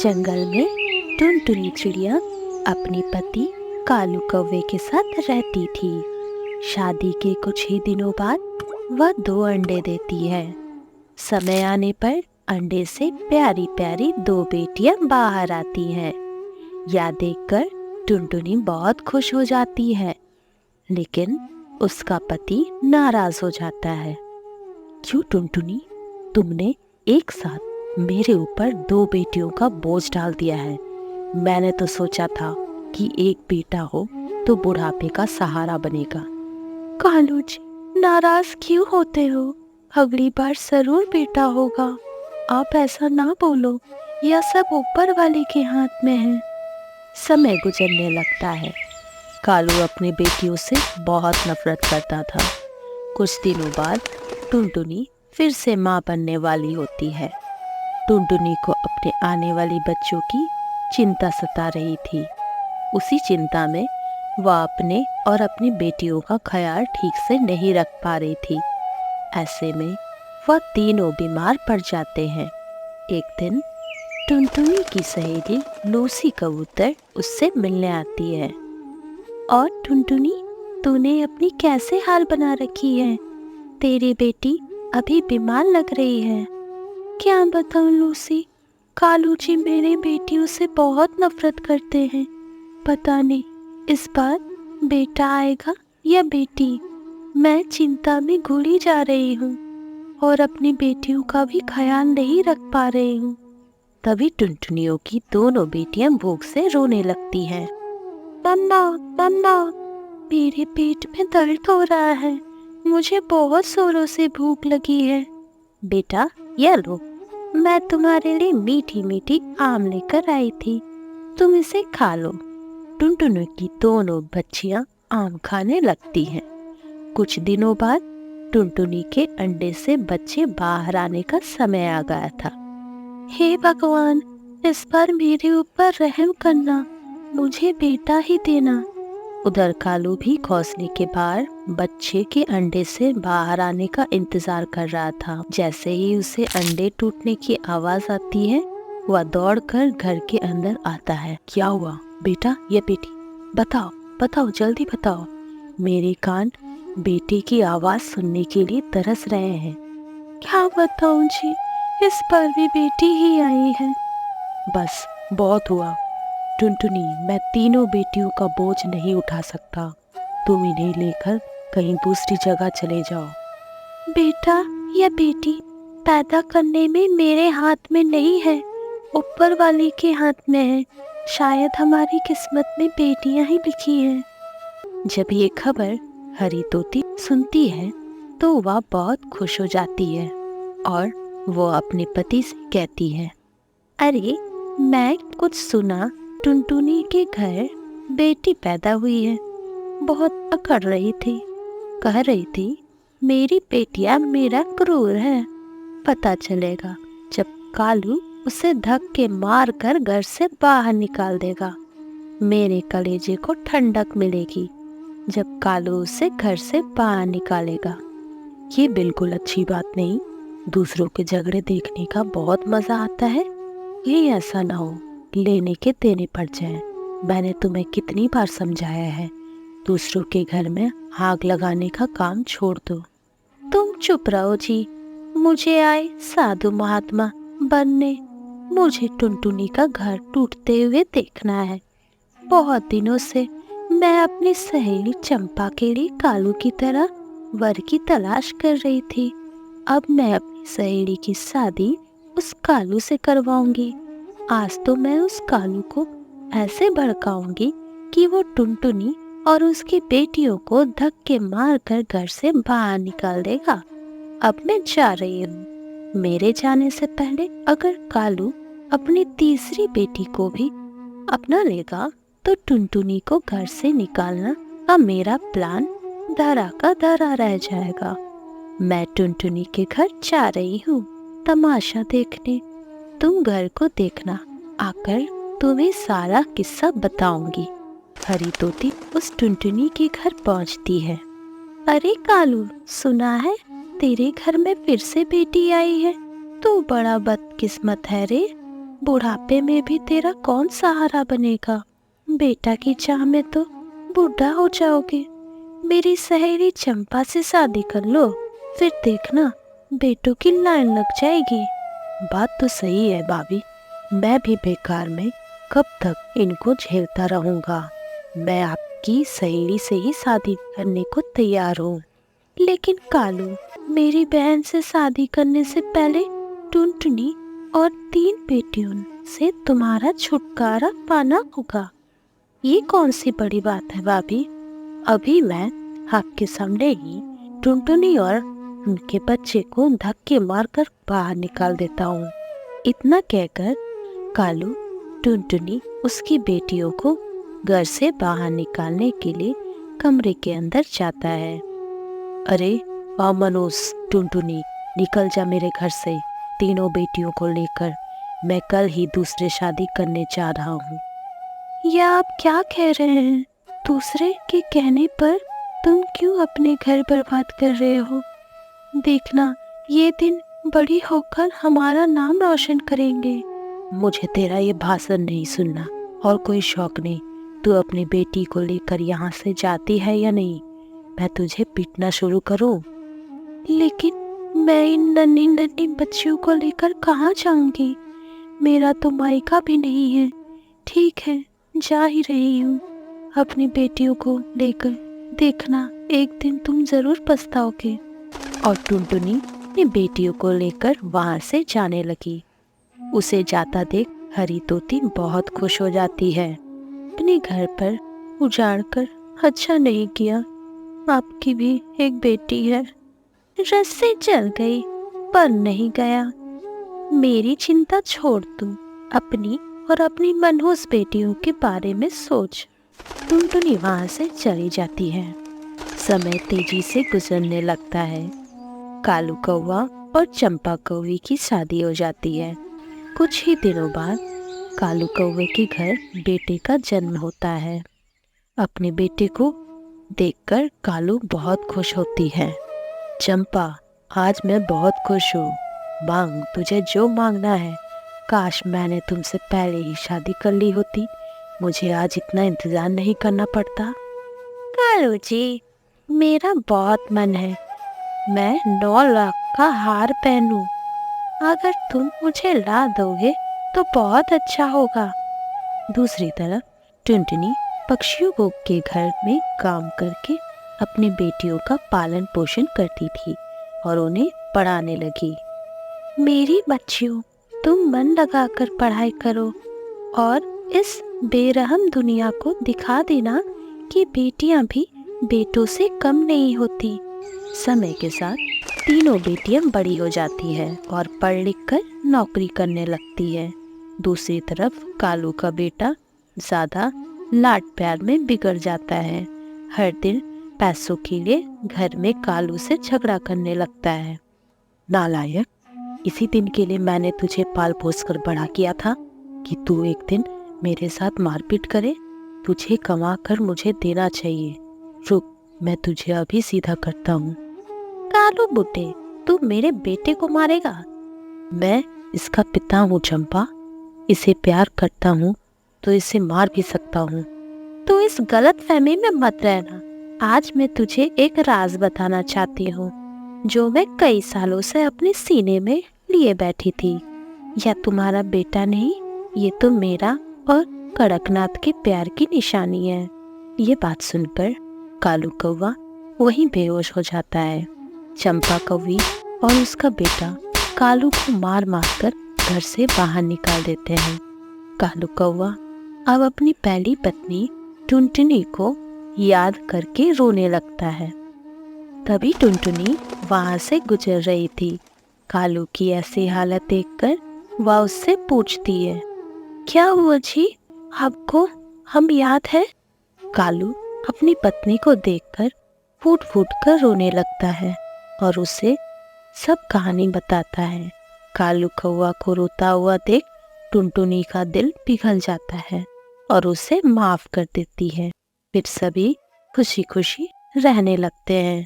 जंगल में टुनटुनी चिड़िया अपने पति कालू कौवे के साथ रहती थी। शादी के कुछ ही दिनों बाद वह 2 अंडे देती है। समय आने पर अंडे से प्यारी प्यारी 2 बेटियां बाहर आती हैं। यह देखकर टुनटुनी बहुत खुश हो जाती है, लेकिन उसका पति नाराज हो जाता है। क्यों टुनटुनी, तुमने एक साथ मेरे ऊपर 2 बेटियों का बोझ डाल दिया है। मैंने तो सोचा था कि एक बेटा हो तो बुढ़ापे का सहारा बनेगा। कालू जी, नाराज क्यों होते हो? अगली बार जरूर बेटा होगा। आप ऐसा ना बोलो, यह सब ऊपर वाले के हाथ में है। समय गुजरने लगता है। कालू अपनी बेटियों से बहुत नफरत करता था। कुछ दिनों बाद टुनटुनी फिर से माँ बनने वाली होती है। टुनटुनी को अपने आने वाली बच्चों की चिंता सता रही थी। उसी चिंता में वह अपने और अपनी बेटियों का ख्याल ठीक से नहीं रख पा रही थी। ऐसे में वह तीनों बीमार पड़ जाते हैं। एक दिन टुनटुनी की सहेली लूसी कबूतर उससे मिलने आती है। और टुनटुनी, तूने अपनी कैसे हाल बना रखी है? तेरी बेटी अभी बीमार लग रही है। क्या बताऊं लूसी, कालू जी मेरी बेटियों से बहुत नफरत करते हैं। पता नहीं इस बार बेटा आएगा या बेटी। मैं चिंता में घुली जा रही हूँ और अपनी बेटियों का भी ख्याल नहीं रख पा रही हूँ। तभी टुनटुनियों की दोनों बेटियां भूख से रोने लगती हैं। मम्मा मम्मा, मेरे पेट में दर्द हो रहा है। मुझे बहुत जोरों से भूख लगी है। बेटा, यह लो, मैं तुम्हारे लिए मीठी मीठी आम लेकर आई थी, तुम इसे खा लो। टुनटुनी की दोनों बच्चियां आम खाने लगती हैं। कुछ दिनों बाद टुनटुनी के अंडे से बच्चे बाहर आने का समय आ गया था। हे भगवान, इस बार मेरे ऊपर रहम करना, मुझे बेटा ही देना। उधर कालू भी घोंसले के बाहर बच्चे के अंडे से बाहर आने का इंतजार कर रहा था। जैसे ही उसे अंडे टूटने की आवाज आती है, वह दौड़कर घर के अंदर आता है। क्या हुआ बेटा या बेटी? बताओ बताओ, जल्दी बताओ। मेरे कान बेटे की आवाज सुनने के लिए तरस रहे हैं। क्या बताऊं जी, इस पर भी बेटी ही आई है। बस बहुत हुआ टुनटुनी, मैं तीनों बेटियों का बोझ नहीं उठा सकता। तुम इन्हें लेकर कहीं दूसरी जगह चले जाओ। बेटा या बेटी पैदा करने में मेरे हाथ में नहीं है, ऊपर वाले के हाथ में है। शायद हमारी किस्मत में बेटियां ही लिखी हैं। जब ये खबर हरी तोती सुनती है तो वह बहुत खुश हो जाती है और वो अपने पति से कहती है, अरे मैं कुछ सुना, टुनटुनी के घर बेटी पैदा हुई है। बहुत अकड़ रही थी, कह रही थी मेरी बेटियां मेरा क्रूर है। पता चलेगा जब कालू उसे धक्के मार कर घर से बाहर निकाल देगा। मेरे कलेजे को ठंडक मिलेगी जब कालू उसे घर से बाहर निकालेगा। ये बिल्कुल अच्छी बात नहीं। दूसरों के झगड़े देखने का बहुत मजा आता है। ये ऐसा ना हो लेने के देने पड़ जाए। मैंने तुम्हें कितनी बार समझाया है, दूसरों के घर में आग लगाने का काम छोड़ दो। तुम चुप रहो जी, मुझे आए साधु महात्मा बनने। मुझे टुनटुनी का घर टूटते हुए देखना है। बहुत दिनों से मैं अपनी सहेली चंपा के लिए कालू की तरह वर की तलाश कर रही थी। अब मैं अपनी सहेली की शादी उस कालू से करवाऊंगी। आज तो मैं उस कालू को ऐसे भड़काऊंगी कि वो टुनटुनी और उसकी बेटियों को धक्के मारकर घर से बाहर निकाल देगा। अब मैं जा रही हूँ। मेरे जाने से पहले अगर कालू अपनी तीसरी बेटी को भी अपना लेगा तो टुनटुनी को घर से निकालना का मेरा प्लान धरा का धरा रह जाएगा। मैं टुनटुनी के घर जा रही हूँ तमाशा देखने। तुम घर को देखना, आकर तुम्हें सारा किस्सा बताऊंगी। हरी तोती उस टुनटुनी के घर पहुंचती है। अरे कालू, सुना है तेरे घर में फिर से बेटी आई है। तू बड़ा बदकिस्मत है रे। बुढ़ापे में भी तेरा कौन सहारा बनेगा? बेटा की चाह में तो बूढ़ा हो जाओगे। मेरी सहेली चंपा से शादी कर लो, फिर देखना बेटों की लाइन लग जाएगी। बात तो सही है भाभी, मैं भी बेकार में कब तक इनको झेलता रहूंगा। मैं आपकी सहेली से ही शादी करने को तैयार हूँ। लेकिन कालू, मेरी बहन से शादी करने से पहले टुनटुनी और 3 बेटियों से तुम्हारा छुटकारा पाना होगा। ये कौन सी बड़ी बात है भाभी? अभी मैं आपके सामने ही टुनटुनी और उनके बच्चे को धक्के मारकर बाहर निकाल देता हूँ। इतना कहकर कालू टुनटुनी उसकी बेटियों को घर से बाहर निकालने के लिए कमरे के अंदर जाता है। अरे मनोज, टुनटुनी, निकल जा मेरे घर से, तीनों बेटियों को लेकर। मैं कल ही दूसरे शादी करने जा रहा हूँ। यह आप क्या कह रहे हैं? दूसरे के कहने पर तुम क्यों अपने घर बर्बाद कर रहे हो? देखना, ये दिन बड़ी होकर हमारा नाम रोशन करेंगे। मुझे तेरा ये भाषण नहीं सुनना और कोई शौक नहीं। तू अपनी बेटी को लेकर यहाँ से जाती है या नहीं? मैं तुझे पीटना शुरू करूँ? लेकिन मैं इन नन्ही नन्ही बच्चियों को लेकर कहाँ जाऊंगी? मेरा तो मायका भी नहीं है। ठीक है, जा ही रही हूँ अपनी बेटियों को लेकर। देखना, एक दिन तुम जरूर पछताओगे। और टुनटुनी अपनी बेटियों को लेकर वहां से जाने लगी। उसे जाता देख हरी तोती बहुत खुश हो जाती है। अपने घर पर उजाड़ कर अच्छा नहीं किया, आपकी भी एक बेटी है। रस्से चल गई पर नहीं गया। मेरी चिंता छोड़ तू, अपनी और अपनी मनहूस बेटियों के बारे में सोच। टुनटुनी वहां से चली जाती है। समय तेजी से गुजरने लगता है। कालू कौवा और चंपा कौवी की शादी हो जाती है। कुछ ही दिनों बाद कालू कौवे के घर बेटे का जन्म होता है। अपने बेटे को देखकर कालू बहुत खुश होती है। चंपा, आज मैं बहुत खुश हूँ। मांग, तुझे जो मांगना है। काश मैंने तुमसे पहले ही शादी कर ली होती, मुझे आज इतना इंतजार नहीं करना पड़ता। कालू जी, मेरा बहुत मन है मैं 9 लाख का हार पहनूं। अगर तुम मुझे ला दोगे तो बहुत अच्छा होगा। दूसरी तरफ टुनटुनी पक्षियों के घर में काम करके अपनी बेटियों का पालन पोषण करती थी और उन्हें पढ़ाने लगी। मेरी बच्चियों, तुम मन लगाकर पढ़ाई करो और इस बेरहम दुनिया को दिखा देना कि बेटियां भी बेटों से कम नहीं होती। समय के साथ तीनों बेटियां बड़ी हो जाती है और पढ़ लिख कर नौकरी करने लगती है। दूसरी तरफ कालू का बेटा ज्यादा लाड प्यार में बिगड़ जाता है। हर दिन पैसों के लिए घर में कालू से झगड़ा करने लगता है। नालायक, इसी दिन के लिए मैंने तुझे पाल पोस कर बड़ा किया था कि तू एक दिन मेरे साथ मारपीट करे। तुझे कमा कर मुझे देना चाहिए। रुक, मैं तुझे अभी सीधा करता हूँ। कालू बुड्ढे, तू मेरे बेटे को मारेगा? मैं इसका पिता हूँ चंपा। इसे प्यार करता हूँ तो इसे मार भी सकता हूँ। तू इस गलत फहमी में मत रहना। आज मैं तुझे एक राज बताना चाहती हूँ जो मैं कई सालों से अपने सीने में लिए बैठी थी। यह तुम्हारा बेटा नहीं, ये तो मेरा और कड़कनाथ के प्यार की निशानी है। ये बात सुनकर कालू कौवा वहीं बेहोश हो जाता है। चंपा कौवी और उसका बेटा कालू को मार मार कर घर से बाहर निकाल देते हैं। कालू कौवा अब अपनी पहली पत्नी टुनटुनी को याद करके रोने लगता है। तभी टुनटुनी वहां से गुजर रही थी। कालू की ऐसी हालत देखकर वह उससे पूछती है, क्या हुआ जी, आपको हम याद है? कालू अपनी पत्नी को देखकर फूट फूट कर रोने लगता है और उसे सब कहानी बताता है। कालू कौवा को रोता हुआ देख टुनटुनी का दिल पिघल जाता है और उसे माफ कर देती है। फिर सभी खुशी खुशी रहने लगते हैं।